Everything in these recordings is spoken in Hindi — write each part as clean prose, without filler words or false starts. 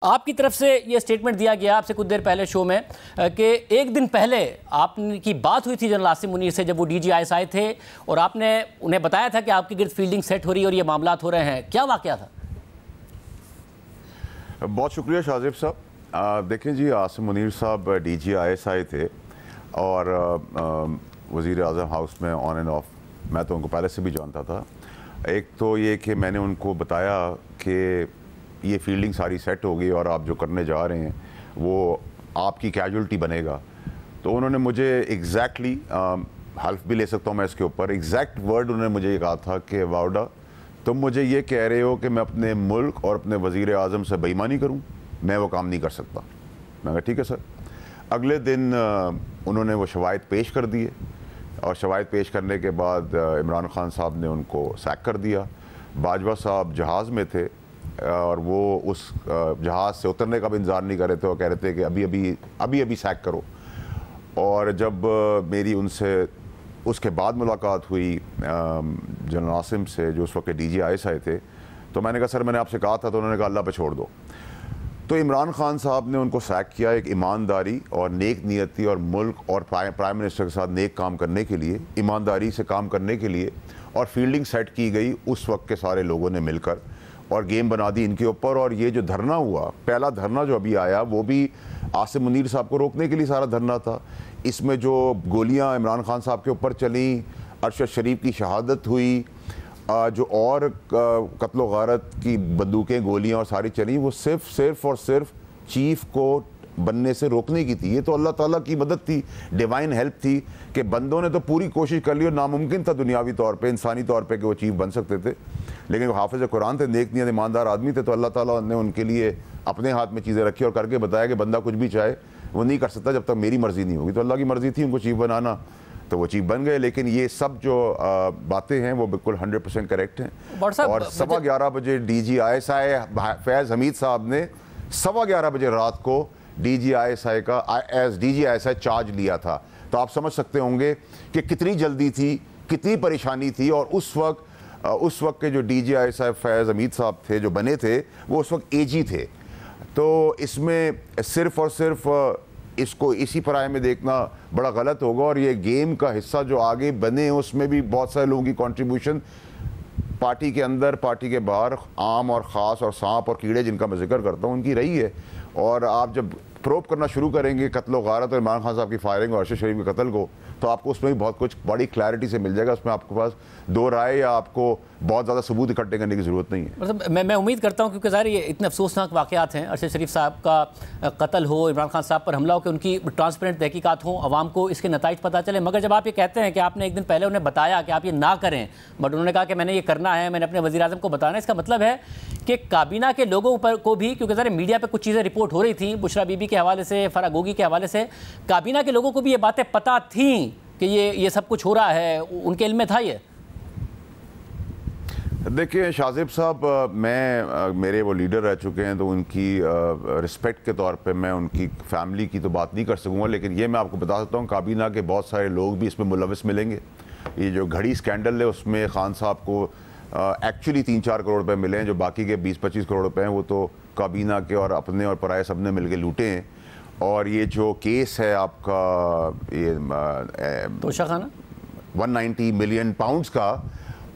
आपकी तरफ से ये स्टेटमेंट दिया गया आपसे कुछ देर पहले शो में कि एक दिन पहले आपकी बात हुई थी जनरल आसिम मुनीर से जब वो DGIS आए थे और आपने उन्हें बताया था कि आपकी गिर्द फील्डिंग सेट हो रही है और ये मामलात हो रहे हैं। क्या वाकया था? बहुत शुक्रिया शाजिब साहब। देखें जी, आसिम मुनीर साहब DGIS आए थे और वज़ीर आज़म हाउस में ऑन एंड ऑफ मैं तो उनको पहले से भी जानता था। एक तो ये कि मैंने उनको बताया कि ये फील्डिंग सारी सेट हो गई और आप जो करने जा रहे हैं वो आपकी कैजुअल्टी बनेगा। तो उन्होंने मुझे एग्जैक्टली हल्फ भी ले सकता हूँ मैं इसके ऊपर, एग्जैक्ट वर्ड उन्होंने मुझे ये कहा था कि वाउडा तुम मुझे ये कह रहे हो कि मैं अपने मुल्क और अपने वज़ीर आज़म से बेईमानी करूँ, मैं वो काम नहीं कर सकता। मैं कहा ठीक है सर। अगले दिन उन्होंने वो शवायद पेश कर दिए और शवायद पेश करने के बाद इमरान खान साहब ने उनको सैक कर दिया। बाजवा साहब जहाज़ में थे और वो उस जहाज़ से उतरने का भी इंतज़ार नहीं कर रहे थे और कह रहे थे कि अभी अभी सैक करो। और जब मेरी उनसे उसके बाद मुलाकात हुई जनरल आसिम से जो उस वक्त DGIS आए थे, तो मैंने कहा सर मैंने आपसे कहा था, तो उन्होंने कहा अल्लाह पे छोड़ दो। तो इमरान खान साहब ने उनको सैक किया एक ईमानदारी और नेक नीयती और मुल्क और प्राइम मिनिस्टर के साथ नेक काम करने के लिए, ईमानदारी से काम करने के लिए, और फील्डिंग सेट की गई उस वक्त के सारे लोगों ने मिलकर और गेम बना दी इनके ऊपर। और ये जो धरना हुआ, पहला धरना जो अभी आया, वो भी आसिम मुनीर साहब को रोकने के लिए सारा धरना था। इसमें जो गोलियां इमरान खान साहब के ऊपर चली, अरशद शरीफ की शहादत हुई, जो और कत्ल गारत की बंदूकें गोलियां और सारी चली, वो सिर्फ और सिर्फ चीफ को बनने से रोकने की थी। ये तो अल्लाह ताला की मदद थी, डिवाइन हेल्प थी कि बंदों ने तो पूरी कोशिश कर ली और नामुमकिन था दुनियावी तौर पे, इंसानी तौर पे कि वो चीफ बन सकते थे, लेकिन वो हाफिज़ कुरान थे, नेक नियत ईमानदार आदमी थे, तो अल्लाह ताला ने उनके लिए अपने हाथ में चीज़ें रखी और करके बताया कि बंदा कुछ भी चाहे वो नहीं कर सकता जब तक मेरी मर्ज़ी नहीं होगी। तो अल्लाह की मर्ज़ी थी उनको चीफ बनाना, तो वो चीफ बन गए। लेकिन ये सब जो बातें हैं वो बिल्कुल 100% करेक्ट हैं। और 11:15 बजे DGIS आए, फैज़ हमीद साहब ने 11:15 बजे रात को DGIS का एज DGIS चार्ज लिया था। तो आप समझ सकते होंगे कि कितनी जल्दी थी, कितनी परेशानी थी। और उस वक्त के जो DGIS फैज़ हमीद साहब थे जो बने थे, वो उस वक्त AG थे। तो इसमें सिर्फ़ और सिर्फ इसको इसी पराये में देखना बड़ा गलत होगा। और ये गेम का हिस्सा जो आगे बने उसमें भी बहुत सारे लोगों की कंट्रीब्यूशन पार्टी के अंदर, पार्टी के बाहर, आम और ख़ास और सांप और कीड़े जिनका मैं जिक्र करता हूँ उनकी रही है। और आप जब प्रोब करना शुरू करेंगे कत्ल गारत और इमरान खान साहब की फायरिंग और अरशद शरीफ के कत्ल को, तो आपको उसमें भी बहुत कुछ बड़ी क्लैरिटी से मिल जाएगा। उसमें आपके पास दो राय या आपको बहुत ज़्यादा सबूत इकट्ठे करने की ज़रूरत नहीं है। मतलब मैं उम्मीद करता हूँ, क्योंकि ज़ाहिर ये इतने अफसोसनाक वाक़यात हैं, अरशद शरीफ साहब का कत्ल हो, इमरान खान साहब पर हमला हो, कि उनकी ट्रांसपेरेंट तहकीकात हों, आवाम को इसके नताइज पता चले। मगर जब आप ये कहते हैं कि आपने एक दिन पहले उन्हें बताया कि आप ये ना करें, बट उन्होंने कहा कि मैंने ये करना है, मैंने अपने वज़ीर आज़म को बताना है, इसका मतलब है कि काबीना के लोगों पर को भी, क्योंकि ज़रा मीडिया पे कुछ चीज़ें रिपोर्ट हो रही थी बुशरा बीबी के हवाले से, फराह गोगी के हवाले से, काबीना के लोगों को भी ये बातें पता थीं कि ये सब कुछ हो रहा है, उनके इल्म में था ये? देखिए शाजिब साहब, मेरे वो लीडर रह चुके हैं, तो उनकी रिस्पेक्ट के तौर पे मैं उनकी फैमिली की तो बात नहीं कर सकूँगा, लेकिन ये मैं आपको बता सकता हूँ काबीना के बहुत सारे लोग भी इसमें मुलविस मिलेंगे। ये जो घड़ी स्कैंडल है उसमें खान साहब को एक्चुअली 3-4 करोड़ रुपए मिले हैं, जो बाकी के 20-25 करोड़ रुपए हैं वो तो काबीना के और अपने और पराये सब ने मिल के लूटे हैं। और ये जो केस है आपका ये तोशाखाना 190 मिलियन पाउंड्स का,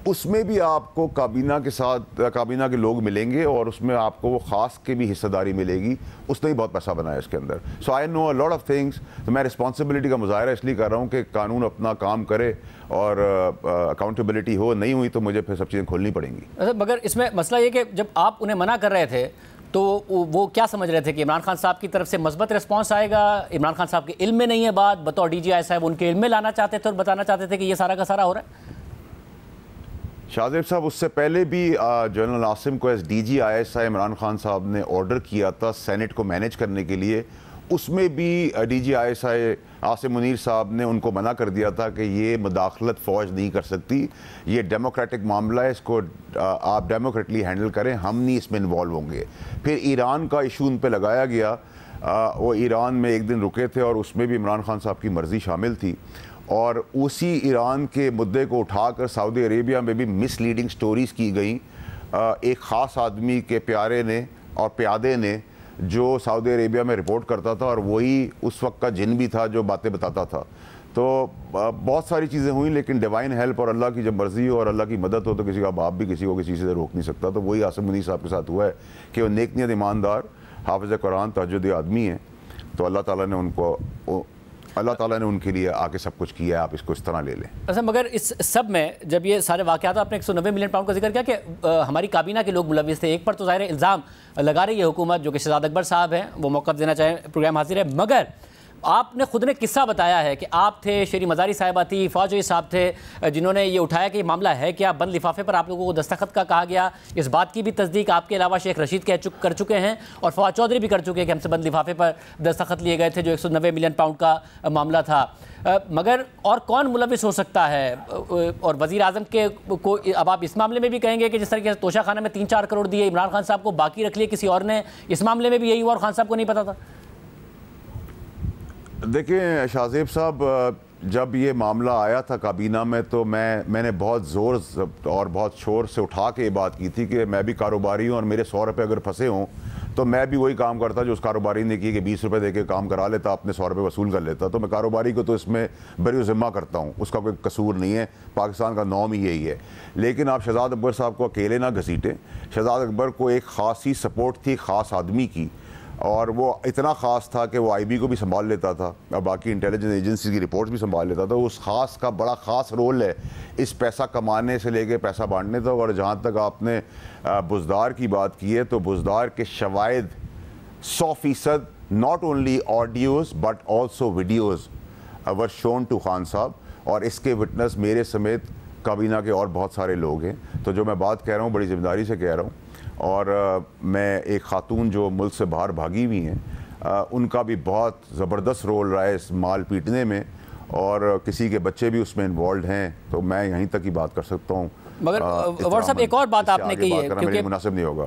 उसमें भी आपको काबीना के साथ काबीना के लोग मिलेंगे और उसमें आपको वो ख़ास की भी हिस्सेदारी मिलेगी। उसने भी बहुत पैसा बनाया इसके अंदर। So I know a lot of things. तो मैं रिस्पॉन्सिबिलिटी का मुजाहरा इसलिए कर रहा हूँ कि कानून अपना काम करे और अकाउंटेबिलिटी हो। नहीं हुई तो मुझे फिर सब चीज़ें खोलनी पड़ेंगी। मगर इसमें मसला ये कि जब आप उन्हें मना कर रहे थे तो वो क्या समझ रहे थे कि इमरान खान साहब की तरफ से मस्बत रिस्पांस आएगा? इमरान खान साहब के इल्म में नहीं है बात, बतौर DGI साहब उनके इल्म में लाना चाहते थे और बताना चाहते थे कि ये सारा का सारा हो रहा है? शाजिब साहब, उससे पहले भी जनरल आसिम को एस DGIS इमरान खान साहब ने ऑर्डर किया था सेनेट को मैनेज करने के लिए। उसमें भी DGIS आसिम मुनीर साहब ने उनको मना कर दिया था कि ये मुदाखलत फ़ौज नहीं कर सकती, ये डेमोक्रेटिक मामला है, इसको आप डेमोक्रेटली हैंडल करें, हम नहीं इसमें इन्वॉल्व होंगे। फिर ईरान का इशू उन पर लगाया गया। वो ईरान में एक दिन रुके थे और उसमें भी इमरान खान साहब की मर्ज़ी शामिल थी। और उसी ईरान के मुद्दे को उठाकर सऊदी अरेबिया में भी मिसलीडिंग स्टोरीज़ की गई। एक ख़ास आदमी के प्यारे ने और प्यादे ने जो सऊदी अरेबिया में रिपोर्ट करता था और वही उस वक्त का जिन भी था जो बातें बताता था। तो बहुत सारी चीज़ें हुई, लेकिन डिवाइन हेल्प और अल्लाह की जब मर्ज़ी हो और अल्लाह की मदद हो तो किसी का बाप भी किसी को किसी चीज़ से रोक नहीं सकता। तो वही आसिम मुनीर साहब के साथ हुआ है कि वो नेक नियत ईमानदार, हाफ़िज़ कुरान, तहज्जुदी आदमी हैं। तो अल्लाह ताला ने उनके लिए आके सब कुछ किया है, आप इसको इस तरह ले लें। अच्छा, मगर इस सब में जब ये सारे वाक़यात, आपने 190 मिलियन पाउंड का जिक्र किया कि हमारी काबीना के लोग मुलविस थे। एक पर तो ज़ाहिर इल्ज़ाम लगा रही है हुकूमत, जो कि शहजाद अकबर साहब हैं, वो मौक़िफ़ देना चाहें, प्रोग्राम हाजिर है। मगर आपने खुद ने किस्सा बताया है कि आप थे, शेरी मज़ारी साहिबा थी, फ़ौजी साहब थे, जिन्होंने ये उठाया कि मामला है क्या, बंद लिफाफे पर आप लोगों को दस्तखत का कहा गया। इस बात की भी तस्दीक आपके अलावा शेख रशीद कर चुके हैं और फवाद चौधरी भी कर चुके हैं कि हमसे बंद लिफाफे पर दस्तखत लिए गए थे, जो 190 मिलियन पाउंड का मामला था। मगर और कौन मुलविस हो सकता है? और वज़ीर आज़म के को अब आप इस मामले में भी कहेंगे कि जिस तरीके से तोशा खाना में 3-4 करोड़ दिए, इमरान खान साहब को बाकी रख लिए किसी और ने, इस मामले में भी यही हुआ और खान साहब को नहीं पता था? देखिए शाहज़ेब साहब, जब ये मामला आया था काबीना में तो मैंने बहुत ज़ोर और बहुत शोर से उठा के ये बात की थी कि मैं भी कारोबारी हूँ और मेरे 100 रुपये अगर फंसे हों तो मैं भी वही काम करता जो उस कारोबारी ने किया कि 20 रुपये दे के काम करा लेता, अपने 100 रुपये वसूल कर लेता। तो मैं कारोबारी को तो इसमें बरी ज़िम्मा करता हूँ, उसका कोई कसूर नहीं है, पाकिस्तान का नॉर्म ही यही है। लेकिन आप शहजाद अकबर साहब को अकेले ना घसीटें। शहजाद अकबर को एक ख़ास ही सपोर्ट थी ख़ास आदमी की, और वो इतना ख़ास था कि वो आईबी को भी संभाल लेता था और बाकी इंटेलिजेंस एजेंसी की रिपोर्ट्स भी संभाल लेता था। उस ख़ास का बड़ा ख़ास रोल है इस पैसा कमाने से लेके पैसा बांटने तक। और जहाँ तक आपने बुज़दार की बात की है, तो बुज़दार के शवाहिद 100% not only audios but also videos were shown to Khan साहब, और इसके विटनेस मेरे समेत काबीना के और बहुत सारे लोग हैं। तो जो मैं बात कह रहा हूँ बड़ी ज़िम्मेदारी से कह रहा हूँ। और मैं एक ख़ातून जो मुल्क से बाहर भागी हुई हैं, उनका भी बहुत ज़बरदस्त रोल रहा है इस माल पीटने में, और किसी के बच्चे भी उसमें इन्वॉल्व हैं। तो मैं यहीं तक ही बात कर सकता हूँ। मगर साहब, एक और बात आपने कही है, क्योंकि मुनासिब नहीं होगा।